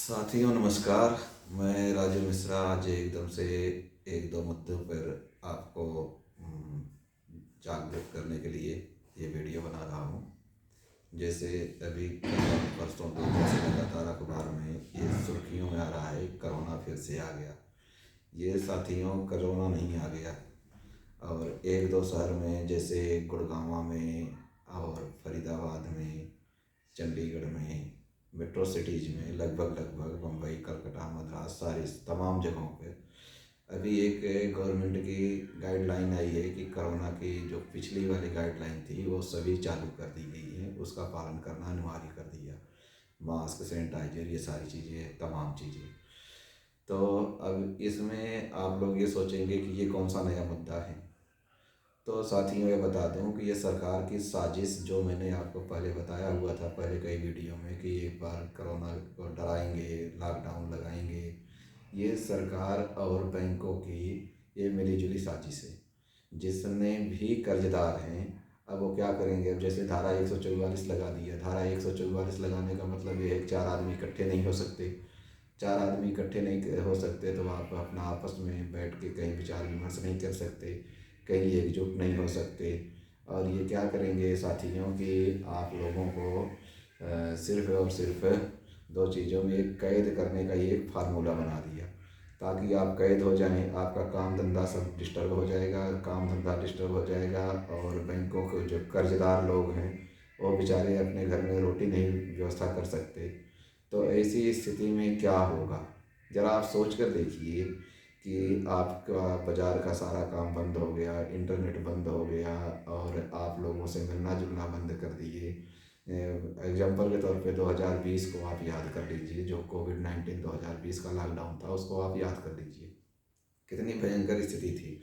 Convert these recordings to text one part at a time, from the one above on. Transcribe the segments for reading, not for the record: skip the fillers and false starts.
साथियों नमस्कार। मैं राजू मिश्रा आज एकदम से एक दो मुद्दों पर आपको जागरूक करने के लिए ये वीडियो बना रहा हूँ। जैसे अभी परसों दो दिन से लगातार अखबार में ये सुर्खियों में आ रहा है, कोरोना फिर से आ गया। ये साथियों कोरोना नहीं आ गया, और एक दो शहर में जैसे गुड़गांव में और फरीदाबाद में, चंडीगढ़ में, मेट्रो सिटीज़ में लगभग बम्बई, कलकत्ता, मद्रास, सारी तमाम जगहों पे अभी एक गवर्नमेंट की गाइडलाइन आई है कि कोरोना की जो पिछली वाली गाइडलाइन थी वो सभी चालू कर दी गई है, उसका पालन करना अनिवार्य कर दिया। मास्क, सैनिटाइजर, ये सारी चीज़ें, तमाम चीज़ें। तो अब इसमें आप लोग ये सोचेंगे कि ये कौन सा नया मुद्दा है। तो साथियों ये बता दूं कि ये सरकार की साजिश, जो मैंने आपको पहले बताया हुआ था पहले कई वीडियो में, कि एक बार कोरोना को डराएंगे, लॉकडाउन लगाएंगे, ये सरकार और बैंकों की ये मिलीजुली साजिश है। जिसने भी कर्जदार हैं, अब वो क्या करेंगे। अब जैसे धारा 144 लगा दी है। धारा 144 लगाने का मतलब ये है कि चार आदमी इकट्ठे नहीं हो सकते। चार आदमी इकट्ठे नहीं हो सकते तो आप अपना आपस में बैठ के कहीं विचार विमर्श नहीं कर सकते, कहीं एकजुट नहीं हो सकते। और ये क्या करेंगे साथियों कि आप लोगों को सिर्फ़ और सिर्फ दो चीज़ों में एक कैद करने का ये एक फार्मूला बना दिया, ताकि आप कैद हो जाएं। आपका काम धंधा सब डिस्टर्ब हो जाएगा, काम धंधा डिस्टर्ब हो जाएगा, और बैंकों के जो कर्जदार लोग हैं वो बेचारे अपने घर में रोटी नहीं व्यवस्था कर सकते। तो ऐसी स्थिति में क्या होगा, ज़रा आप सोच कर देखिए कि आपका बाज़ार का सारा काम बंद हो गया, इंटरनेट बंद हो गया, और आप लोगों से मिलना जुलना बंद कर दिए। एग्जाम्पल के तौर पे 2020 को आप याद कर लीजिए, जो कोविड-19 2020 का लॉकडाउन था, उसको आप याद कर लीजिए, कितनी भयंकर स्थिति थी।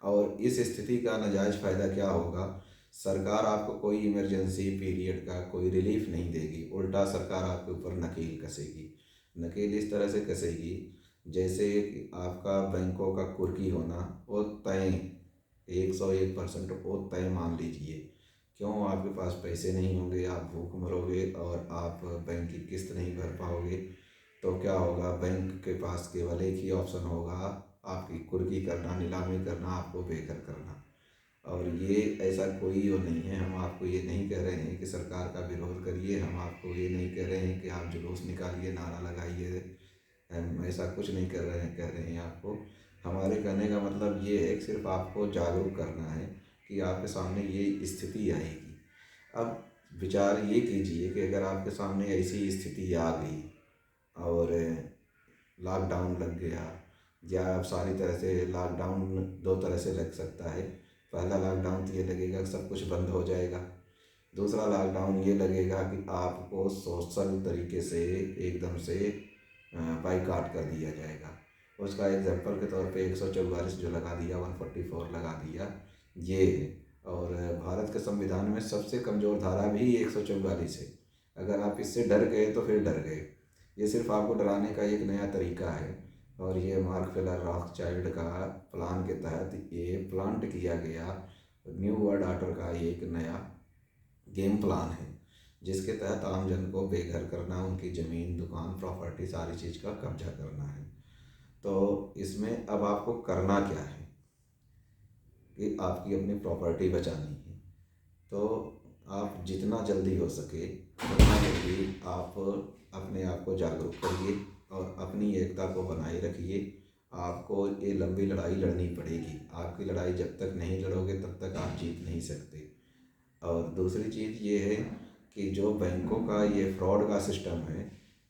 और इस स्थिति का नाजायज़ फ़ायदा क्या होगा। सरकार आपको कोई इमरजेंसी पीरियड का कोई रिलीफ नहीं देगी, उल्टा सरकार आपके ऊपर नकेल कसेगी। नकेल इस तरह से कसेगी जैसे कि आपका बैंकों का कुर्की होना वो तय, 101% वो तय मान लीजिए। क्यों, आपके पास पैसे नहीं होंगे, आप भूख मरोगे और आप बैंक की किस्त नहीं भर पाओगे। तो क्या होगा, बैंक के पास केवल एक ही ऑप्शन होगा, आपकी कुर्की करना, नीलामी करना, आपको बेघर करना। और ये ऐसा कोई वो नहीं है। हम आपको ये नहीं कह रहे हैं कि सरकार का विरोध करिए, हम आपको ये नहीं कह रहे हैं कि आप जुलूस निकालिए, नारा लगाइए, हम ऐसा कुछ नहीं कह रहे हैं आपको। हमारे कहने का मतलब ये है कि सिर्फ आपको जागरूक करना है कि आपके सामने ये स्थिति आएगी। अब विचार ये कीजिए कि अगर आपके सामने ऐसी स्थिति आ गई और लॉकडाउन लग गया, या अब सारी तरह से लॉकडाउन दो तरह से लग सकता है। पहला लॉकडाउन तो ये लगेगा कि सब कुछ बंद हो जाएगा। दूसरा लॉकडाउन ये लगेगा कि आपको सोशल तरीके से एकदम से बाइकाट कर दिया जाएगा। उसका एग्जाम्पल के तौर पे 144 जो लगा दिया, 144 लगा दिया, ये है। और भारत के संविधान में सबसे कमज़ोर धारा भी 144 है। अगर आप इससे डर गए तो फिर डर गए। ये सिर्फ आपको डराने का एक नया तरीका है, और ये रॉकफेलर रॉथस्चाइल्ड का प्लान के तहत ये प्लांट किया गया न्यू वर्ल्ड ऑर्डर का एक नया गेम प्लान है, जिसके तहत आम जन को बेघर करना, उनकी ज़मीन, दुकान, प्रॉपर्टी, सारी चीज़ का कब्जा करना है। तो इसमें अब आपको करना क्या है कि आपकी अपनी प्रॉपर्टी बचानी है। तो आप जितना जल्दी हो सके उतना जल्दी आप अपने आप को जागरूक करिए और अपनी एकता को बनाए रखिए। आपको ये लंबी लड़ाई लड़नी पड़ेगी। आपकी लड़ाई जब तक नहीं लड़ोगे तब तक आप जीत नहीं सकते। और दूसरी चीज़ ये है कि जो बैंकों का ये फ्रॉड का सिस्टम है,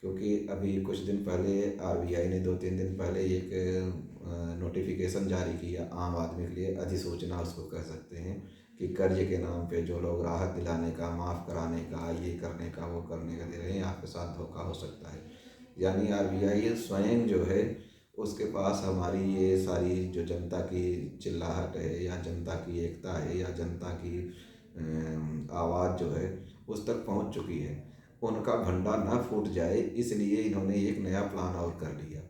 क्योंकि अभी कुछ दिन पहले आरबीआई ने 2-3 दिन पहले एक नोटिफिकेशन जारी किया आम आदमी के लिए, अधिसूचना उसको कह सकते हैं, कि कर्ज के नाम पे जो लोग राहत दिलाने का, माफ़ कराने का, ये करने का, वो करने का दे रहे हैं, आपके साथ धोखा हो सकता है। यानी आरबीआई स्वयं जो है, उसके पास हमारी ये सारी जो जनता की चिल्लाहट है, या जनता की एकता है, या जनता की आवाज़ जो है उस तक पहुंच चुकी है। उनका भंडार ना फूट जाए इसलिए इन्होंने एक नया प्लान और कर लिया,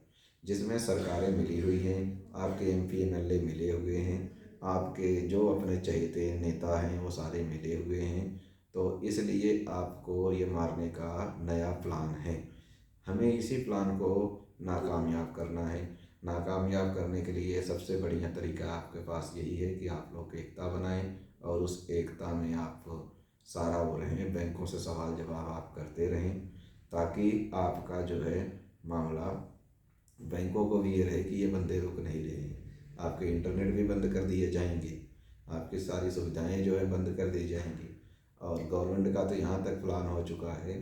जिसमें सरकारें मिली हुई हैं, आपके एमपी एमएलए मिले हुए हैं, आपके जो अपने चहेते नेता हैं वो सारे मिले हुए हैं। तो इसलिए आपको ये मारने का नया प्लान है। हमें इसी प्लान को नाकामयाब करना है। नाकामयाब करने के लिए सबसे बढ़िया तरीका आपके पास यही है कि आप लोग एकता बनाएं और उस एकता में आप सारा वो रहें, बैंकों से सवाल जवाब आप करते रहें, ताकि आपका जो है मामला, बैंकों को भी ये रहे कि ये बंदे रुक नहीं रहे हैं। आपके इंटरनेट भी बंद कर दिए जाएंगे, आपकी सारी सुविधाएं जो है बंद कर दी जाएंगी। और गवर्नमेंट का तो यहाँ तक प्लान हो चुका है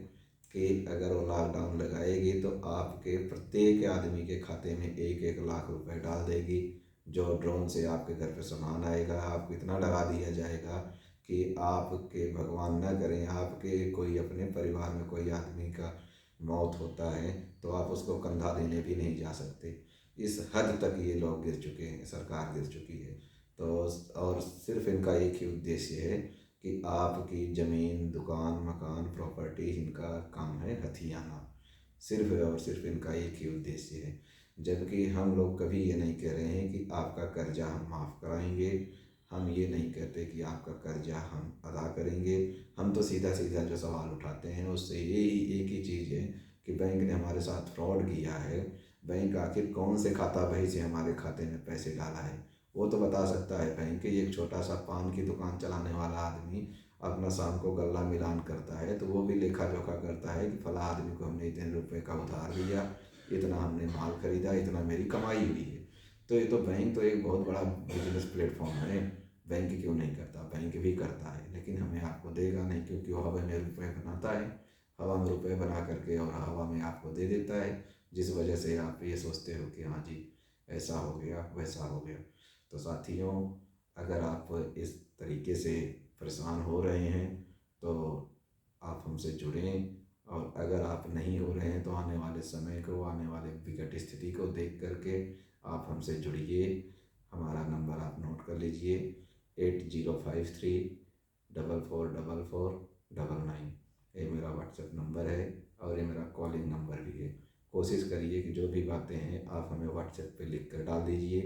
कि अगर वो लॉकडाउन लगाएगी तो आपके प्रत्येक आदमी के खाते में 1-1 लाख रुपए डाल देगी। जो ड्रोन से आपके घर पे सामान आएगा, आपको इतना डरा दिया जाएगा कि आपके, भगवान न करें, आपके कोई अपने परिवार में कोई आदमी का मौत होता है तो आप उसको कंधा देने भी नहीं जा सकते। इस हद तक ये लोग गिर चुके हैं, सरकार गिर चुकी है। तो और सिर्फ इनका एक ही उद्देश्य है कि आपकी ज़मीन, दुकान, मकान, प्रॉपर्टी, इनका काम है हथियाना। सिर्फ और सिर्फ इनका एक ही उद्देश्य है। जबकि हम लोग कभी ये नहीं कह रहे हैं कि आपका कर्जा हम माफ़ कराएंगे, हम ये नहीं कहते कि आपका कर्जा हम अदा करेंगे। हम तो सीधा सीधा जो सवाल उठाते हैं उससे यही एक ही चीज़ है कि बैंक ने हमारे साथ फ्रॉड किया है। बैंक आखिर कौन से खाता बही से हमारे खाते में पैसे डाला है, वो तो बता सकता है बैंक। एक छोटा सा पान की दुकान चलाने वाला आदमी अपना शाम को गल्ला मिलान करता है तो वो भी लेखा जोखा करता है कि फला आदमी को हमने इतने रुपए का उधार दिया, इतना हमने माल खरीदा, इतना मेरी कमाई हुई है। तो ये तो बैंक तो एक बहुत बड़ा बिजनेस प्लेटफॉर्म है। बैंक क्यों नहीं करता? बैंक भी करता है, लेकिन हमें आपको देगा नहीं, क्योंकि वो हवा में रुपए बनाता है। हवा में रुपए बना करके और हवा में आपको दे देता है, जिस वजह से आप ये सोचते हो कि हाँ जी ऐसा हो गया, वैसा हो गया। तो साथियों, अगर आप इस तरीके से परेशान हो रहे हैं तो आप हमसे जुड़ें, और अगर आप नहीं हो रहे हैं तो आने वाले समय को, आने वाले विकट स्थिति को देख करके आप हमसे जुड़िए। हमारा नंबर आप नोट कर लीजिए, 8053444499। ये मेरा व्हाट्सएप नंबर है और ये मेरा कॉलिंग नंबर भी है। कोशिश करिए कि जो भी बातें हैं आप हमें व्हाट्सएप पे लिख कर डाल दीजिए,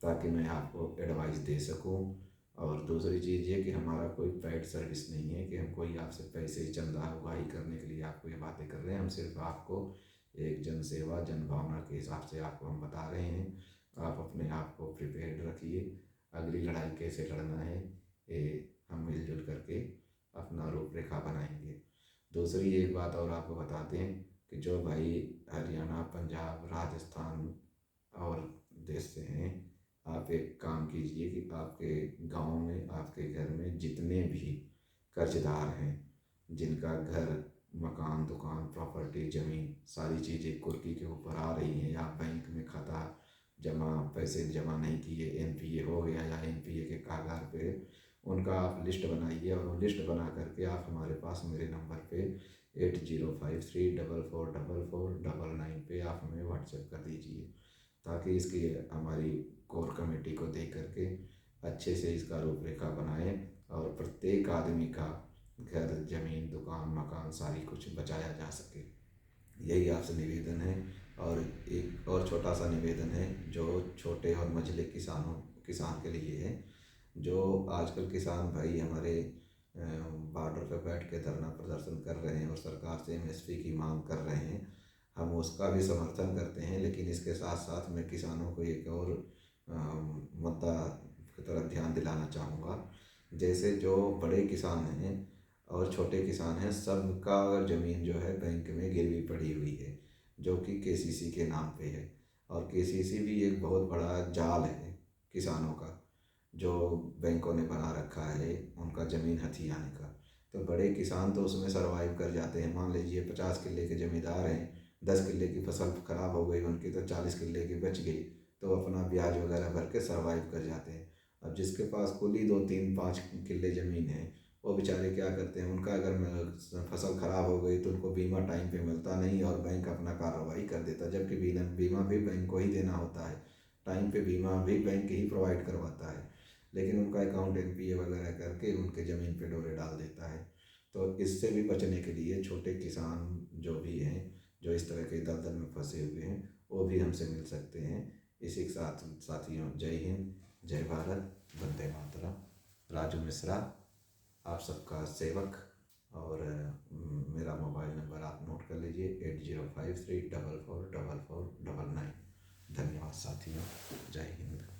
ताकि मैं आपको एडवाइस दे सकूं। और दूसरी चीज़ ये कि हमारा कोई पेड सर्विस नहीं है कि हम कोई आपसे पैसे चंदा उगाही करने के लिए आपको ये बातें कर रहे हैं। हम सिर्फ आपको एक जन सेवा, जन भावना के हिसाब से आपको हम बता रहे हैं। आप अपने आप को प्रिपेयर्ड रखिए। अगली लड़ाई कैसे लड़ना है ये हम मिलजुल करके अपना रूपरेखा बनाएंगे। दूसरी एक बात और आपको बता दें कि जो भाई हरियाणा, पंजाब, राजस्थान और देश से हैं, आप एक काम कीजिए कि आपके गांव में, आपके घर में जितने भी कर्जदार हैं, जिनका घर, मकान, दुकान, प्रॉपर्टी, ज़मीन, सारी चीज़ें कुर्की के ऊपर आ रही हैं, या बैंक में खाता जमा, पैसे जमा नहीं किए, एनपीए हो गया या एनपीए के कागज़ार पे, उनका आप लिस्ट बनाइए। और वो लिस्ट बना करके आप हमारे पास मेरे नंबर पे 8053444499 पे आप हमें व्हाट्सएप कर दीजिए, ताकि इसकी हमारी कोर कमेटी को देख करके अच्छे से इसका रूपरेखा बनाएं और प्रत्येक आदमी का घर, ज़मीन, दुकान, मकान, सारी कुछ बचाया जा सके। यही आपसे निवेदन है। और एक और छोटा सा निवेदन है जो छोटे और मझले किसान के लिए है। जो आजकल किसान भाई हमारे बॉर्डर पर बैठ के धरना प्रदर्शन कर रहे हैं और सरकार से एमएसपी की मांग कर रहे हैं, हम उसका भी समर्थन करते हैं। लेकिन इसके साथ साथ मैं किसानों को एक और मुद्दा की तरफ ध्यान दिलाना चाहूँगा। जैसे जो बड़े किसान हैं और छोटे किसान हैं, सबका ज़मीन जो है बैंक में गिरवी पड़ी हुई है, जो कि केसीसी के नाम पे है। और केसीसी भी एक बहुत बड़ा जाल है किसानों का, जो बैंकों ने बना रखा है उनका ज़मीन हथियाने का। तो बड़े किसान तो उसमें सरवाइव कर जाते हैं। मान लीजिए 50 किले के ज़मींदार हैं, 10 किले की फसल ख़राब हो गई उनकी तो 40 किले की बच गई, तो अपना ब्याज वगैरह भर के सरवाइव कर जाते हैं। अब जिसके पास कुल ही 2, 3, 5 किले ज़मीन है, वो बेचारे क्या करते हैं, उनका अगर फसल ख़राब हो गई तो उनको बीमा टाइम पे मिलता नहीं और बैंक अपना कार्रवाई कर देता, जबकि बीमा भी बैंक को ही देना होता है। टाइम पे बीमा भी बैंक ही प्रोवाइड करवाता है, लेकिन उनका अकाउंट एनपीए वगैरह करके उनके ज़मीन पे डोरे डाल देता है। तो इससे भी बचने के लिए छोटे किसान जो भी हैं, जो इस तरह के दलदल में फंसे हुए हैं, वो भी हमसे मिल सकते हैं। इसी के साथ साथियों, जय हिंद, जय भारत, वंदे मातरम। राजू मिश्रा, आप सबका सेवक। और मेरा मोबाइल नंबर आप नोट कर लीजिए। कीजिए 8053444499। धन्यवाद साथियों, जय हिंद।